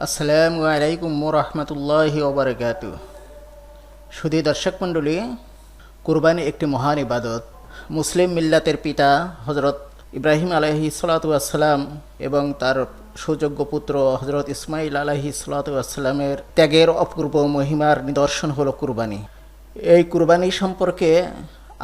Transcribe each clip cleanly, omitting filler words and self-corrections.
আসসালামু আলাইকুম রহমতুল্লাহি ওবরাকাতু। সুধী দর্শক মণ্ডলী, কুরবানি একটি মহান ইবাদত। মুসলিম মিল্লাতের পিতা হজরত ইব্রাহিম আলাইহিস সালাতু ওয়াসসালাম এবং তার সুযোগ্য পুত্র হজরত ইসমাইল আলাইহিস সালাতু ওয়াসসালামের ত্যাগের অপূর্ব মহিমার নিদর্শন হলো কুরবানি। এই কুরবানি সম্পর্কে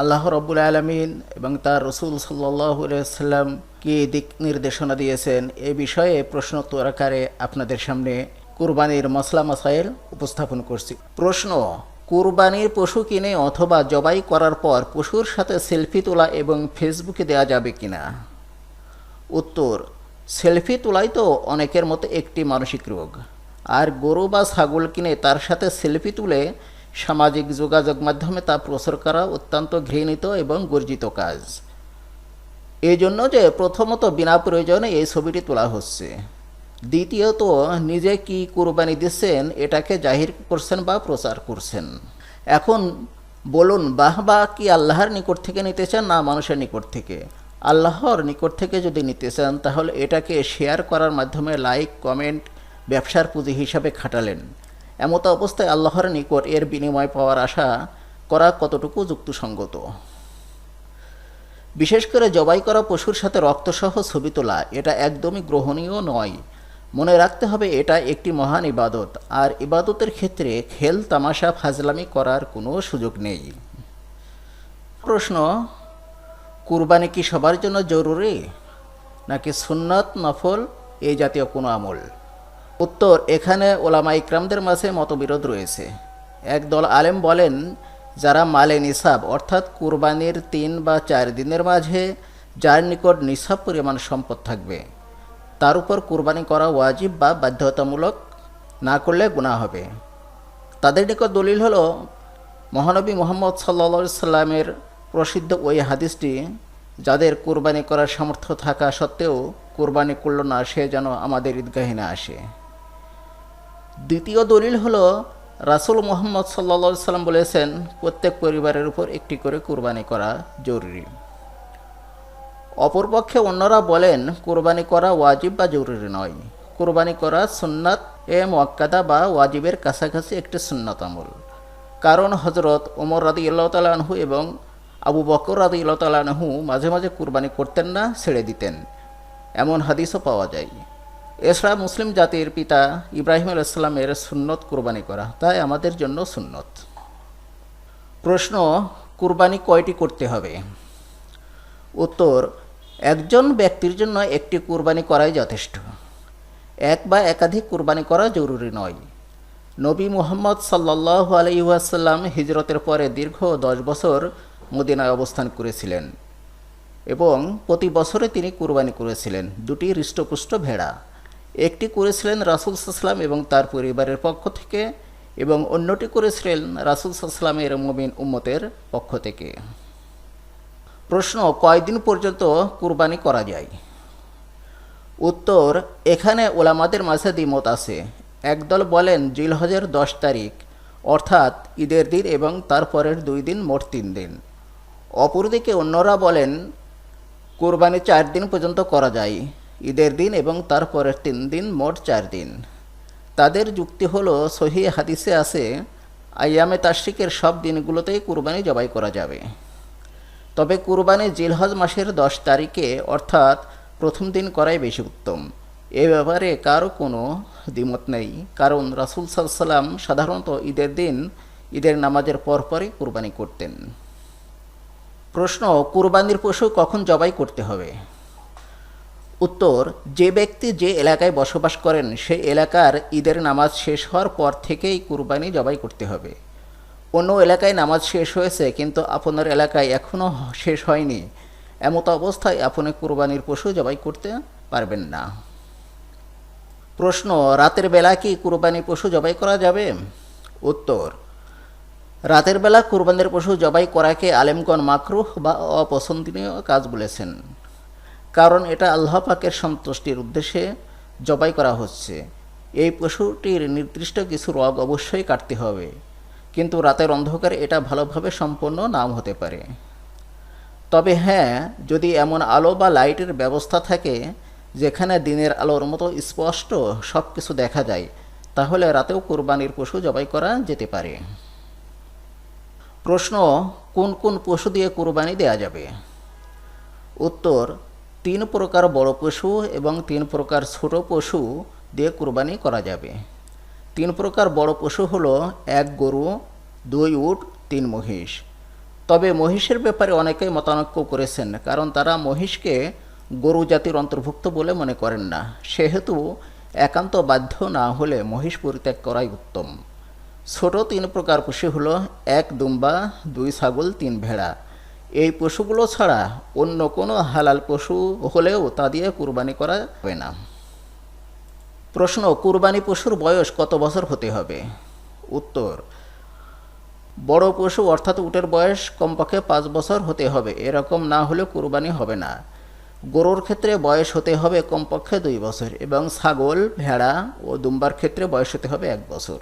আল্লাহ রব্বুল আলামিন এবং তার রসুল সাল্লাল্লাহু আলাইহি ওয়াসাল্লাম কি দিক নির্দেশনা দিয়েছেন এ বিষয়ে প্রশ্নোত্তর আকারে আপনাদের সামনে কুরবানির মসলা মাসাইল উপস্থাপন করছি। প্রশ্ন: কুরবানির পশু কিনে অথবা জবাই করার পর পশুর সাথে সেলফি তোলা এবং ফেসবুকে দেওয়া যাবে কিনা? উত্তর: সেলফি তোলাই তো অনেকের মতো একটি মানসিক রোগ, আর গরু বা ছাগল কিনে তার সাথে সেলফি তুলে সামাজিক যোগাযোগ মাধ্যমে তা প্রচার করা অত্যন্ত ঘৃণিত এবং গর্জিত কাজ। এই জন্য যে প্রথমত বিনা প্রয়োজনে এই ছবিটি তোলা হচ্ছে, দ্বিতীয়ত নিজে কি কুরবানি দিচ্ছেন এটাকে জাহির করছেন বা প্রচার করছেন। এখন বলুন, বাহবা কি আল্লাহর নিকট থেকে নিতে চান না মানুষের নিকট থেকে? আল্লাহর নিকট থেকে যদি নিতে চান তাহলে এটাকে শেয়ার করার মাধ্যমে লাইক কমেন্ট ব্যবসার পুঁজি হিসাবে খাটালেন। এমতো অবস্থায় আল্লাহর নিকট এর বিনিময় পাওয়ার আশা করা কতটুকু যুক্তিসঙ্গত? বিশেষ করে জবাই করা পশুর সাথে রক্তসহ ছবি তোলা এটা একদমই গ্রহণীয় নয়। মনে রাখতে হবে এটা একটি মহান ইবাদত, আর ইবাদতের ক্ষেত্রে খেল তামাশা ফাজলামি করার কোনো সুযোগ নেই। প্রশ্ন: কুরবানি কি সবার জন্য জরুরি, নাকি সুন্নত নফল এই জাতীয় কোনো আমল? উত্তর: এখানে ওলামা ইকরামদের মাঝে মতবিরোধ রয়েছে। একদল আলেম বলেন, যারা মালে নিসাব অর্থাৎ কুরবানির 3 বা 4 দিনের মাঝে যার নিকট নিসাব পরিমাণ সম্পদ থাকবে তার উপর কুরবানি করা ওয়াজিব বা বাধ্যতামূলক, না করলে গুনাহ হবে। তাদের নিকট দলিল হলো মহানবী মুহাম্মদ সাল্লাল্লাহু আলাইহি সাল্লামের প্রসিদ্ধ ওই হাদিসটি, যাদের কুরবানি করার সামর্থ্য থাকা সত্ত্বেও কুরবানি করল না সে যেন আমাদের ঈদগাহে না আসে। দ্বিতীয় দলিল হলো রাসূল মুহাম্মদ সাল্লাল্লাহু আলাইহি সাল্লাম বলেছেন, প্রত্যেক পরিবারের উপর একটি করে কুরবানি করা জরুরি। অপরপক্ষে অন্যরা বলেন, কুরবানি করা ওয়াজিব বা জরুরি নয়, কুরবানি করা সুন্নাত মুআক্কাদা বা ওয়াজিবের কাছাকাছি একটি সুন্নাত আমল। কারণ হযরত ওমর রাদিয়াল্লাহু তাআলা আনহু এবং আবু বকর রাদিয়াল্লাহু তাআলা আনহু মাঝে মাঝে কুরবানি করতেন না, ছেড়ে দিতেন, এমন হাদিসও পাওয়া যায়। এছাড়া মুসলিম জাতির পিতা ইব্রাহিম আলাইহিস সালামের সুন্নত কুরবানি করা, তাই আমাদের জন্য সুন্নত। প্রশ্ন: কুরবানি কয়টি করতে হবে? উত্তর: একজন ব্যক্তির জন্য একটি কুরবানি করাই যথেষ্ট। এক বা একাধিক কুরবানি করা জরুরি নয়। নবী মুহাম্মদ সাল্লাল্লাহু আলাইহি ওয়াসাল্লাম হিজরতের পরে দীর্ঘ 10 বছর মদিনায় অবস্থান করেছিলেন এবং প্রতি বছরে তিনি কুরবানি করেছিলেন 2টি হৃষ্টপুষ্ট ভেড়া। একটি করেছিলেন রাসূল সাল্লাল্লাহু আলাইহি ওয়াসাল্লাম এবং তার পরিবারের পক্ষ থেকে, এবং অন্যটি করেছিলেন রাসূল সাল্লাল্লাহু আলাইহি ওয়াসাল্লামের মুমিন উম্মতের পক্ষ থেকে। প্রশ্ন: কয়দিন পর্যন্ত কুরবানি করা যায়? উত্তর: এখানে ওলামাদের মাঝে দ্বিমত আছে। একদল বলেন জিলহজের 10 তারিখ অর্থাৎ ঈদের দিন এবং তারপরের 2 দিন, মোট 3 দিন। অপরদিকে অন্যরা বলেন কুরবানি 4 দিন পর্যন্ত করা যায়, ঈদের দিন এবং তারপরের 3 দিন, মোট 4 দিন। তাদের যুক্তি হলো সহিহ হাদিসে আছে আইয়ামে তাশরিকের সব দিনগুলোতেই কুরবানি জবাই করা যাবে। তবে কুরবানি জিলহজ মাসের 10 তারিখে অর্থাৎ প্রথম দিন করাই বেশি উত্তম। এ ব্যাপারে কারও কোনো দ্বিমত নেই, কারণ রাসূল সাল্লাল্লাহু আলাইহি ওয়াসাল্লাম সাধারণত ঈদের দিন ঈদের নামাজের পরপরই কুরবানি করতেন। প্রশ্ন: কুরবানির পশু কখন জবাই করতে হবে? উত্তর: যে ব্যক্তি যে এলাকায় বসবাস করেন সেই এলাকার ঈদের নামাজ শেষ হওয়ার পর থেকেই কুরবানি জবাই করতে হবে। অন্য এলাকায় নামাজ শেষ হয়েছে কিন্তু আপনার এলাকায় এখনও শেষ হয়নি, এমত অবস্থায় আপনি কুরবানির পশু জবাই করতে পারবেন না। প্রশ্ন: রাতের বেলা কি কুরবানির পশু জবাই করা যাবে? উত্তর: রাতের বেলা কুরবানির পশু জবাই করাকে আলেমগণ মাকরুহ বা অপছন্দনীয় কাজ বলেছেন, কারণ এটা আল্লাহ পাকের সন্তুষ্টির উদ্দেশ্যে জবাই করা হচ্ছে। এই পশুটির নির্দিষ্ট কিছু রোগ অবশ্যই কাটতে হবে, কিন্তু রাতের অন্ধকারে এটা ভালোভাবে সম্পন্ন নাও হতে পারে। তবে হ্যাঁ, যদি এমন আলো বা লাইটের ব্যবস্থা থাকে যেখানে দিনের আলোর মতো স্পষ্ট সব কিছু দেখা যায়, তাহলে রাতেও কুরবানির পশু জবাই করা যেতে পারে। প্রশ্ন, কোন কোন পশু দিয়ে কুরবানি দেয়া যাবে? উত্তর, 3 প্রকার বড় পশু এবং 3 প্রকার ছোট পশু দিয়ে কুরবানি করা যাবে। 3 প্রকার বড় পশু হলো 1 গরু, 2 উট, 3 মহিষ। তবে মহিষের ব্যাপারে অনেকেই মতানৈক্য করেছেন, কারণ তারা মহিষকে গরু জাতির অন্তর্ভুক্ত বলে মনে করেন না। সেহেতু একান্ত বাধ্য না হলে মহিষ পরিত্যাগ করাই উত্তম। ছোট 3 প্রকার পশু হলো 1 দুম্বা, 2 ছাগল, 3 ভেড়া। এই পশুগুলো ছাড়া অন্য কোনো হালাল পশু হলেও তা দিয়ে কুরবানি করা যাবে না। প্রশ্ন, কুরবানি পশুর বয়স কত বছর হতে হবে? উত্তর, বড় পশু অর্থাৎ উটের বয়স কমপক্ষে 5 বছর হতে হবে, এরকম না হলে কুরবানি হবে না। গরুর ক্ষেত্রে বয়স হতে হবে কমপক্ষে 2 বছর এবং ছাগল, ভেড়া ও দুম্বার ক্ষেত্রে বয়স হতে হবে 1 বছর।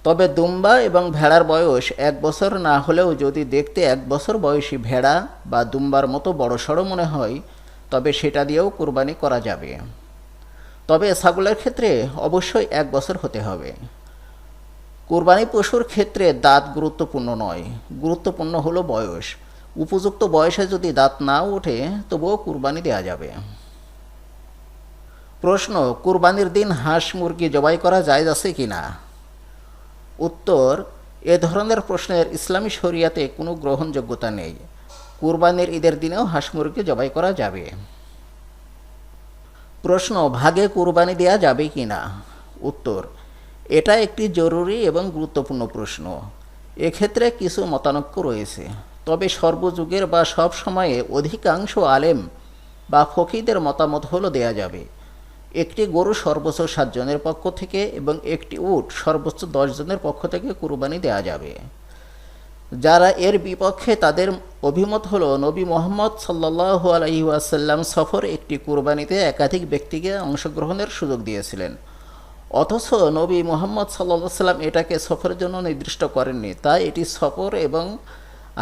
তবে দুম্বা এবং ভেড়ার বয়স 1 বছর না হলেও যদি দেখতে 1 বছর বয়সী ভেড়া বা দুম্বার মতো বড়সড় মনে হয়, তবে সেটা দিয়েও কুরবানি করা যাবে। তবে ছাগলের ক্ষেত্রে অবশ্যই 1 বছর হতে হবে। কুরবানি পশুর ক্ষেত্রে দাঁত গুরুত্বপূর্ণ নয়, গুরুত্বপূর্ণ হলো বয়স। উপযুক্ত বয়সে যদি দাঁত না ওঠে তবুও কুরবানি দেওয়া যাবে। প্রশ্ন, কুরবানির দিন হাঁস মুরগি জবাই করা জায়েজ আছে কিনা? উত্তর, এ ধরনের প্রশ্নের ইসলামী শরিয়াতে কোনো গ্রহণযোগ্যতা নেই। কুরবানির ঈদের দিনেও হাঁস মুরগি জবাই করা যাবে। প্রশ্ন, ভাগে কুরবানি দেয়া যাবে কিনা? উত্তর, এটা একটি জরুরি এবং গুরুত্বপূর্ণ প্রশ্ন। এক্ষেত্রে কিছু মতানৈক্য রয়েছে, তবে সর্বযুগের বা সব সময়ে অধিকাংশ আলেম বা ফকিহদের মতামত হলো দেয়া যাবে। একটি গরু সর্বোচ্চ 7 জনের পক্ষ থেকে এবং একটি উট সর্বোচ্চ 10 জনের পক্ষ থেকে কুরবানি দেয়া যাবে। যারা এর বিপক্ষে তাদের অভিমত হলো, নবী মুহাম্মদ সাল্লাল্লাহু আলাইহি ওয়াসাল্লাম সফর একটি কুরবানিতে একাধিক ব্যক্তিকে অংশগ্রহণের সুযোগ দিয়েছিলেন, অথচ নবী মুহাম্মদ সাল্লাল্লাহু আলাইহি ওয়াসাল্লাম এটাকে সফরের জন্য নির্দিষ্ট করেননি, তাই এটি সফর এবং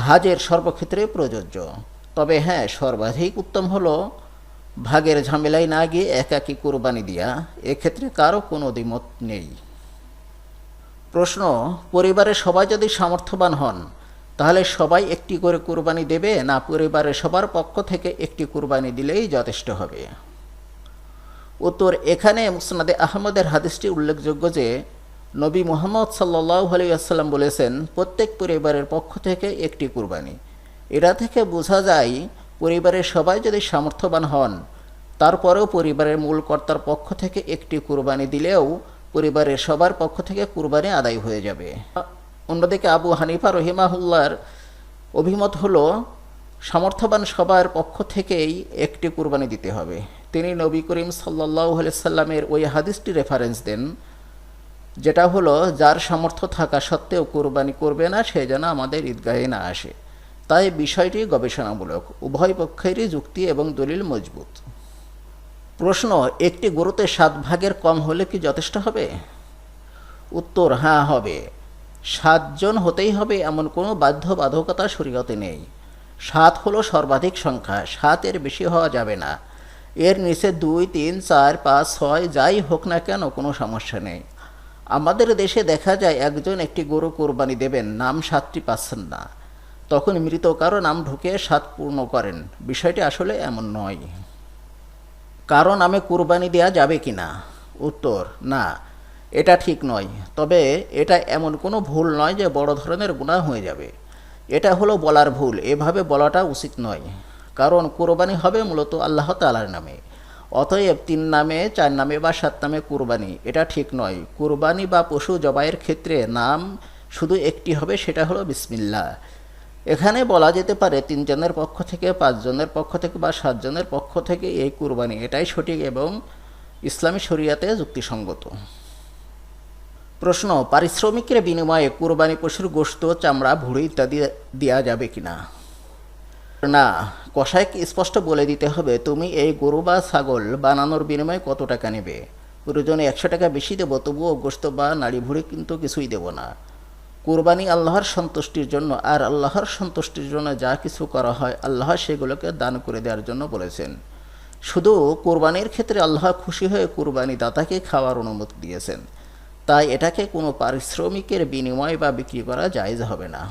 হাজের সর্বক্ষেত্রে প্রযোজ্য। তবে হ্যাঁ, সর্বাধিক উত্তম হলো ভাগের ঝামেলায় না গিয়ে একাকী কুরবানি দেয়া। এক্ষেত্রে কারো কোনো দ্বিমত নেই। প্রশ্ন, পরিবারের সবাই যদি সামর্থ্যবান হন তাহলে সবাই একটি করে কুরবানি দেবে, না পরিবারের সবার পক্ষ থেকে একটি কুরবানি দিলেই যথেষ্ট হবে? উত্তর, এখানে মুসনাদে আহমদের হাদিসটি উল্লেখযোগ্য যে নবী মুহাম্মদ সাল্লাল্লাহু আলাইহি ওয়াসাল্লাম বলেছেন, প্রত্যেক পরিবারের পক্ষ থেকে একটি কুরবানি। এটা থেকে বোঝা যায় পরিবারের সবাই যদি সামর্থ্যবান হন তারপরেও পরিবারের মূল কর্তার পক্ষ থেকে একটি কুরবানি দিলেও পরিবারের সবার পক্ষ থেকে কুরবানি আদায় হয়ে যাবে। অন্যদিকে আবু হানিফা রহিমাহুল্লাহর অভিমত হলো সামর্থ্যবান সবার পক্ষ থেকেই একটি কুরবানি দিতে হবে। তিনি নবী করিম সাল্লাল্লাহু আলাইহি সাল্লামের ওই হাদিসটি রেফারেন্স দেন, যেটা হলো, যার সামর্থ্য থাকা সত্ত্বেও কুরবানি করবে না সে যেন আমাদের ঈদগাহে না আসে। তাই বিষয়টি গবেষণামূলক, উভয় পক্ষেরই যুক্তি এবং দলিল মজবুত। প্রশ্ন, একটি গরুতে 7 ভাগের কম হলে কি যথেষ্ট হবে? উত্তর, হ্যাঁ হবে। 7 জন হতেই হবে এমন কোনো বাধ্যবাধকতা শরীয়তে নেই। 7 হলো সর্বাধিক সংখ্যা, 7 এর বেশি হওয়া যাবে না। এর নিচে 2, 3, 4, 5, 6 যাই হোক না কেন কোনো সমস্যা নেই। আমাদের দেশে দেখা যায় একজন একটি গরু কোরবানি দেবেন, নাম 7টি পাচ্ছেন না, তখন মৃত কারো নাম ঢুকে 7 পূর্ণ করেন। বিষয়টি আসলে এমন নয়। কারো নামে কুরবানি দেয়া যাবে কি না? উত্তর, না, এটা ঠিক নয়। তবে এটা এমন কোনো ভুল নয় যে বড় ধরনের গুনাহ হয়ে যাবে। এটা হলো বলার ভুল, এভাবে বলাটা উচিত নয়। কারণ কুরবানি হবে মূলত আল্লাহ তাআলার নামে। অতএব 3 নামে, 4 নামে বা 7 নামে কুরবানি, এটা ঠিক নয়। কুরবানি বা পশু জবাইয়ের ক্ষেত্রে নাম শুধু একটি হবে, সেটা হলো বিসমিল্লাহ। এখানে বলা যেতে পারে 3 জনের পক্ষ থেকে, 5 জনের পক্ষ থেকে বা 7 জনের পক্ষ থেকে এই কুরবানি, এটাই সঠিক এবং ইসলামী শরিয়াতে যুক্তিসঙ্গত। প্রশ্ন, পারিশ্রমিকের বিনিময়ে কুরবানি পশুর গোশত, চামড়া, ভুঁড়ি ইত্যাদি দেওয়া যাবে কিনা? না, কসাইকে স্পষ্ট বলে দিতে হবে, তুমি এই গরু বা ছাগল বানানোর বিনিময়ে কত টাকা নেবে। প্রয়োজনে 100 টাকা বেশি দেবো, তবুও গোশত বা নাড়ি ভুঁড়ি কিন্তু কিছুই দেব না। কুরবানি আল্লাহর সন্তুষ্টির জন্য, আর আল্লাহর সন্তুষ্টির জন্য যা কিছু করা হয় আল্লাহ সেগুলোকে দান করে দেওয়ার জন্য বলেছেন। শুধু কোরবানির ক্ষেত্রে আল্লাহ খুশি হয়ে কোরবানি দাতাকে খাওয়ার অনুমতি দিয়েছেন, তাই এটাকে কোনো পারিশ্রমিকের বিনিময় বা বিক্রি করা জায়েজ হবে না।